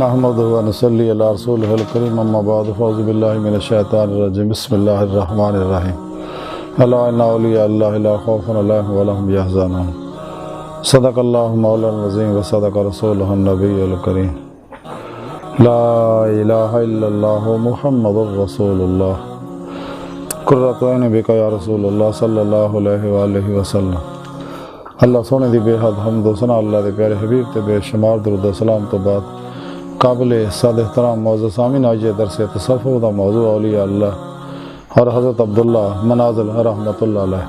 نحمدہ و نصلی علی رسولہ الکریم اما بعد فاعوذ باللہ من الشیطان الرجیم بسم اللہ الرحمن الرحیم الا ان اولیاء اللہ لا خوف علیہم ولا هم یحزنون صدق اللہ مولانا العظیم و صدق رسولہ النبی الکریم لا الہ الا اللہ محمد رسول اللہ قرۃ عین بک یا رسول اللہ صلی اللہ علیہ وآلہ وسلم۔ اللہ سونے دی بے حد حمد و ثنا اللہ دے پیارے حبیب تے بے شمار درود و سلام تو بعد قابل صد احترام موضوع سامعین آج یہ درس تصوف دا موضوع اولیاء اللہ اور حضرت عبداللہ منازل رحمۃ اللہ علیہ۔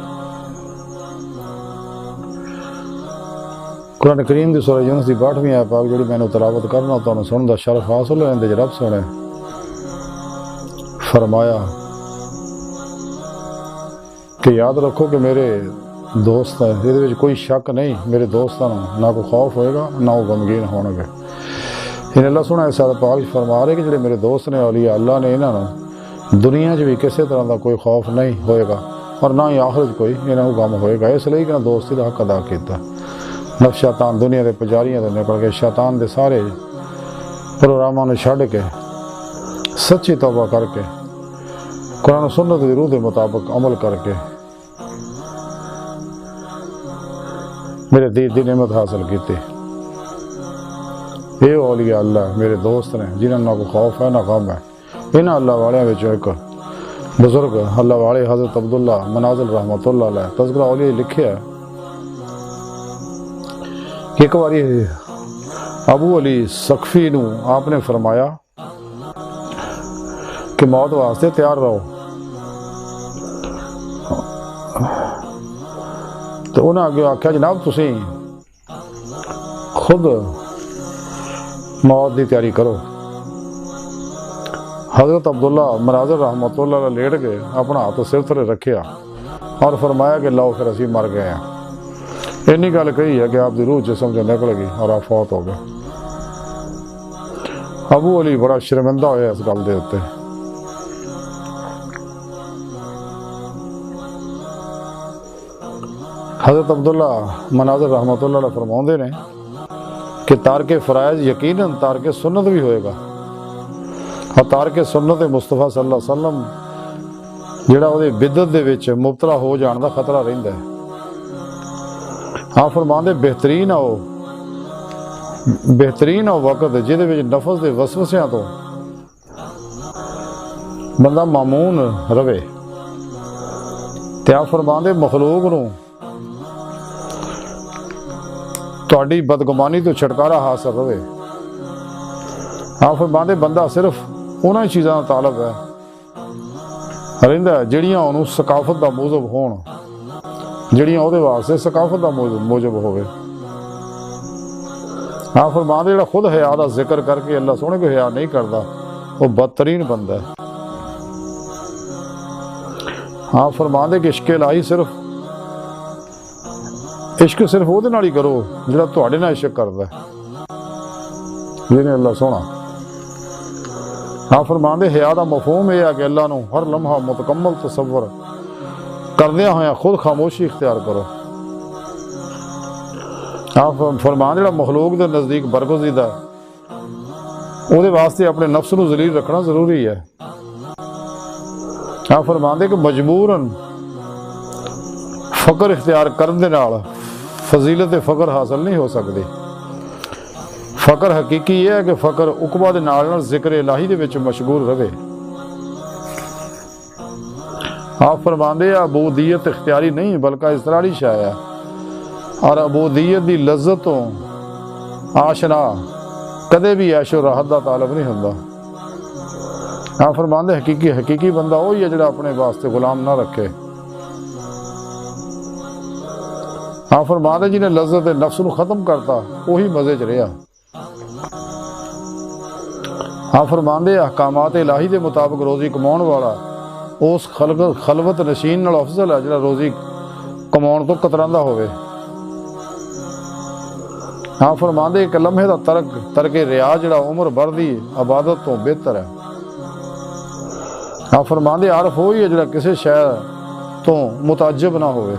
قرآن کریم دی سورہ یونس دی 62ویں آیت پاک جڑی میں نے تلاوت کرنا تو سنن دا شرف حاصل ہے اندے رب سونے فرمایا کہ یاد رکھو کہ میرے دوست ہیں، یہ کوئی شک نہیں، میرے دوستوں نہ کوئی خوف ہوئے گا نہ وہ غمگین ہون گے۔ ان اللہ سونا اس آیت پاک فرما رہے کہ جڑے میرے دوست نے اولیاء اللہ نے انہوں دنیا بھی کسی طرح کا کوئی خوف نہیں ہوئے گا اور نہ ہی آخرت کوئی انہوں غم ہوئے گا، اس لیے کہ دوستی کا حق ادا کیتا۔ نفس شیطان دنیا کے پجاریاں تو نکل کے شیطان دے سارے پروگراموں نے چھڈ کے سچی توبہ کر کے قرآن و سنت کی روح کے مطابق عمل کر کے میرے دین دی نعمت حاصل کی۔ یہ اولیاء اللہ میرے دوست نے جنہوں نہ کوئی خوف ہے نہ غم ہے۔ انہاں اللہ والیاں وچوں ایک بزرگ اللہ والے حضرت عبداللہ منازل رحمۃ اللہ علیہ تذکرہ اولیاء لکھے ہے کہ ایک باری ابو علی سقفی نو آپ نے فرمایا کہ موت واسطے تیار رہو، تو انہاں اگے آکھیا جناب تسی خود موت دی تیاری کرو۔ حضرت عبداللہ منازل رحمۃ اللہ علیہ لیٹ گئے، اپنا ہاتھ سر تلے رکھیا اور فرمایا کہ لو پھر اسی مر گئے ہیں۔ اینی گل کہی ہے کہ آپ دی روح جسم سے نکل گئی اور آپ فوت ہو گئے۔ ابو علی بڑا شرمندہ ہویا اس گل دے اوتے۔ حضرت عبداللہ منازل رحمۃ اللہ علیہ فرماؤندے نے کہ تارک فرائض یقیناً تارک سنت بھی ہوئے گا، اور تارک سنت مصطفیٰ صلی اللہ علیہ وسلم جڑا وہ بدعت دے وچ مبتلا ہو جان دا خطرہ رہندا ہے۔ آپ فرماندے بہترین او وقت جہدے وچ نفس دے وسوسیاں تو بندہ مامون رہے، تے آپ فرماندے مخلوق نو تہاڈی بدگمانی تو چھٹکارا حاصل رہے۔ آپ فرماندے بندہ صرف انہاں چیزاں دا طالب ہے رہندا ہے جڑیاں انہوں ثقافت دا موجب ہون، جڑیاں او دے واسطے ثقافت دا موجب ہوئے۔ آپ فرماندے جڑا خود حیا دا ذکر کر کے اللہ سونے کو حیا نہیں کردا وہ بدترین بندہ ہے۔ آپ فرماندے کہ عشق صرف وہ نال ہی کرو جڑا تہاڈے نال عشق کردا ہے، جنہیں اللہ سونا۔ آپ فرماندے حیا دا مفہوم یہ ہے کہ اللہ نو ہر لمحہ متکمل تصور کردیاں ہویاں خود خاموشی اختیار کرو۔ آپ فرماندے جڑا مخلوق دے نزدیک برگزیدہ ہے وہ دے واسطے اپنے نفس نو ذلیل رکھنا ضروری ہے۔ آپ فرماندے کہ مجبوراً فقر اختیار کرن دے نال فضیلت فقر حاصل نہیں ہو سکتی۔ فقر حقیقی یہ ہے کہ فقر عقبہ دے نال ذکر الہی دے وچ مشغول رہے۔ آپ فرماندے عبودیت اختیاری نہیں بلکہ اضطراری شے ہے، اور عبودیت دی لذت تو آشنا کدے بھی عیش و راحت دا طالب نہیں ہوندا۔ آپ فرماندے حقیقی بندہ وہی ہے جڑا اپنے واسطے غلام نہ رکھے۔ آپ فرماندے جنہیں لذت نفس نو ختم کرتا وہی مزے چ رہا۔ آپ فرماندے احکامات الہی دے مطابق روزی کماؤن والا اس خلوت نشین نال افضل ہے جڑا روزی کماؤن تو کتراندا ہوئے۔ آپ فرماندے ایک لمحے دا ترک ریا جڑا عمر بھر دی عبادت تو بہتر ہے۔ آپ فرماندے عارف وہی ہے جڑا کسی شے تو متعجب نہ ہوئے۔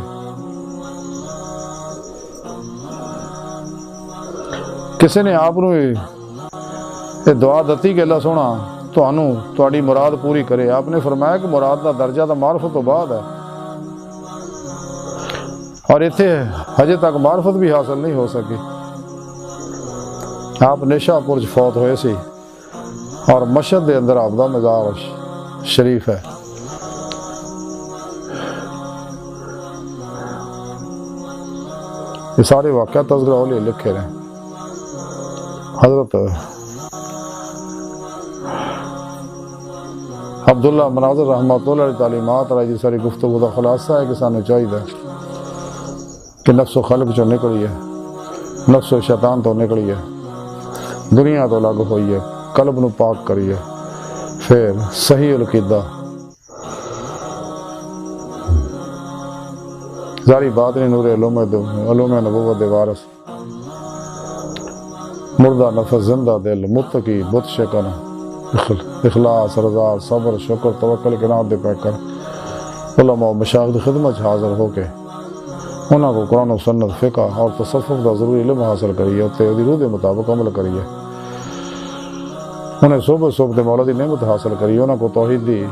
کسی نے آپ یہ دعا دتی کہ اللہ سونا تہاڈی مراد پوری کرے. آپ نے فرمایا کہ مراد کا درجہ تو معرفت تو بعد ہے، اور اتنے ہجے تک معرفت بھی حاصل نہیں ہو سکی. آپ نیشا پور فوت ہوئے سی، اور مشہد دے اندر آپ دا مزار شریف ہے. یہ سارے واقعات تذکرہ اولیاء لکھے رہے. حضرت عبداللہ مناظر رحمۃ اللہ علیہ تعلیمات علیہ ساری گفتگو کا خلاصہ ہے کہ سانو چاہیے کہ نفس و خلق جو نکلی ہے، نفس و شیطان تو نکلی ہے، دنیا تو الگ ہوئی ہے، قلب نو پاک کریے، پھر صحیح القیدہ. ظاہری بات نہیں، نور علوم نبوت دے وارث، مردہ نفس زندہ دل، متقی بت شکن، اخلاص رضا صبر شکر توکل قناعت دے پیکر، علماء و مشائخ دی خدمت حاضر ہو کے انہاں کو قرآن و سنت فقہ اور تصوف دا ضروری علم حاصل کریے، تے دی روح دے مطابق عمل کریے. انہیں صحبت مولا دی نعمت حاصل کریے، انہاں کو توحید دی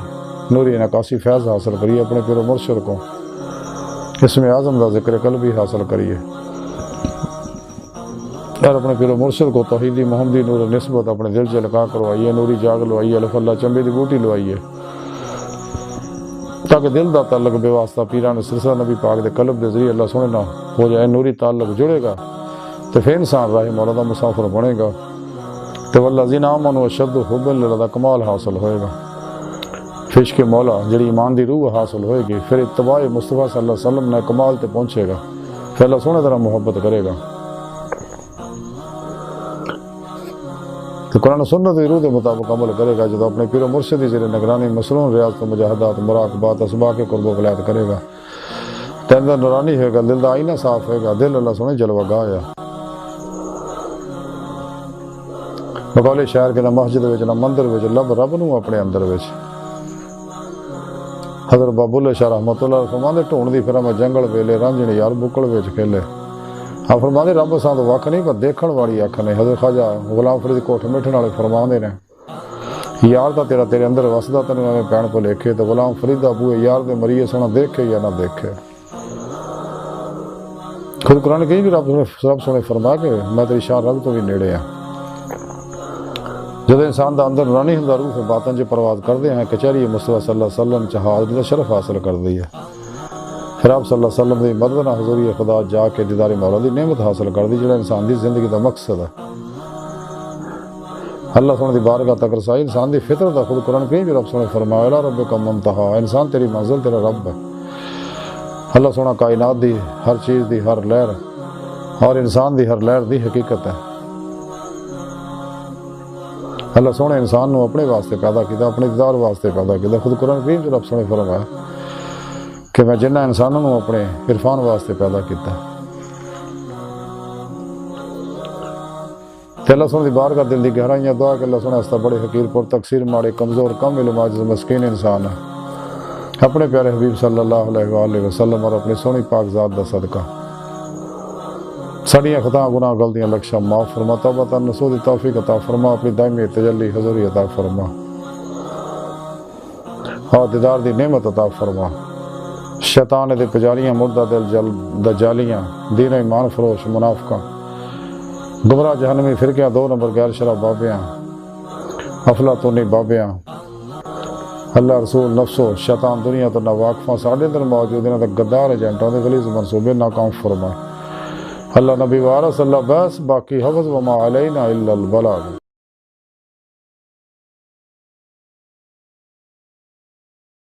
نوری انعکاسی فیض حاصل کریے، اپنے پیر و مرشد کو اسم اعظم دا ذکر قلبی حاصل کریے، اور اپنے پیر و مرشد کو توحیدی محمدی نور نسبت اپنے دل سے لقا کروائیے، نوری جاگ لوائیے، الف اللہ چمبے دی بوٹی لوائیے، تاکہ دل دا تعلق بے واسطہ پیران سلسلہ نبی پاک دے قلب دے ذریعے اللہ سونے نہ ہو جائے. نوری تعلق جڑے گا تو پھر انسان راہ مولا دا مسافر بنے گا، تو والذین آمنوا اشد حبا للہ دا کمال حاصل ہوئے گا. عشق مولا جڑی ایمان دی روح حاصل ہوئے گی، پھر اتباع مصطفیٰ صلی اللہ علیہ وسلم نے کمال تے پہنچے گا، پھر اللہ سونے طرح محبت کرے گا. تو قرآن و سنت دی روح دے مطابق عمل کرے گا. جب اپنے پیر و مرشد دی زیر نگرانی مصنون ریاضت و مجاہدات مراقبات اسباق قرب و ولایت کرے گا، تے اندر نورانی ہوئے گا، دل دا آئینہ صاف ہوئے گا، دل اللہ سونے جلوہ گاہ ہے. بقول شاعر کے نہ مسجد وچ نہ مندر وچ لب رب نو اپنے اندر وچ. حضرت بابو اللہ شاہ رحمۃ اللہ فرماندے ڈھونڈ دی پھر میں جنگل ویلے رانجھنے یار بکڑ وچ کھیلے. آپ فرماندے رب ساں تو وق نہیں پر دیکھن والی اکھ نے. حضرت خواجہ غلام فرید کوٹھ میٹھن والے فرماندے نے یار دا تیرے اندر وسدا تینوں ایویں پین پہ لکھے، تو غلام فرید دا بوئے یار دے مریے سونا دیکھے یا نہ دیکھے. خود قرآن کہیں بھی رب سونے فرما کے میں تیری شان رب تو بھی نیڑے ہاں. جب انسان دا اندر نورانی ہوندا روح باطن چ پرواز کردے ہیں، کچہری مصطفیٰ صلی اللہ علیہ وسلم چہاد دا شرف حاصل کر دی ہے. پھر آپ صلی اللہ علیہ وسلم دی مدد نہ حضوری خدا جا کے دیدار مولا دی نعمت حاصل کر دی، جڑا انسان دی زندگی دا مقصد ہے. اللہ سونے دی بارگاہ تک رسائی انسان دی فطرت دا. خود قرآن کہیں بھی رب سونے فرمایا الی ربک منتہا، انسان تیری منزل تیرا رب ہے. اللہ سونا کائنات دی ہر چیز دی ہر لہر اور انسان دی ہر لہر دی حقیقت ہے. اللہ سونے انسان نو اپنے واسطے پیدا کیتا، اپنے دیدار واسطے پیدا کیتا. خود قرآن کریم رب سونے فرمایا کہ میں جنہ انسانوں نو اپنے عرفان واسطے پیدا کیتا. تے اللہ سونے دی بارگاہ دل دی گہرائیاں دعا کہ اللہ سونے استا بڑے حقیر پر تقصیر ماڑے کمزور کم علم عاجز مسکین انسان ہے. اپنے پیارے حبیب صلی اللہ علیہ وآلہ وسلم اور اپنی سونی پاک ذات دا صدقہ ساڑیاں خطاں گناہ غلطیاں لکشا معاف فرما، توبہ نصوح دی توفیق عطا فرما، اپنی دائمی تجلی حضوری عطا فرما، اور دیدار دی نعمت عطا فرما. شیطان دے پجاریاں مردہ دل دجالیاں دین و ایمان فروش منافقاں گمراہ جہنمی فرقیاں 2 نمبر غیر شرع بابیاں افلاطونی بابیاں اللہ رسول نفس و شیطان دنیا تو نہ واقفاں ساڑھے اندر موجود انہاں دا غدار ایجنٹوں دے غلیظ منصوبے ناکام فرما. اللہ نبی وارث اللہ بس باقی حفظ وما علینا الا البلاغ.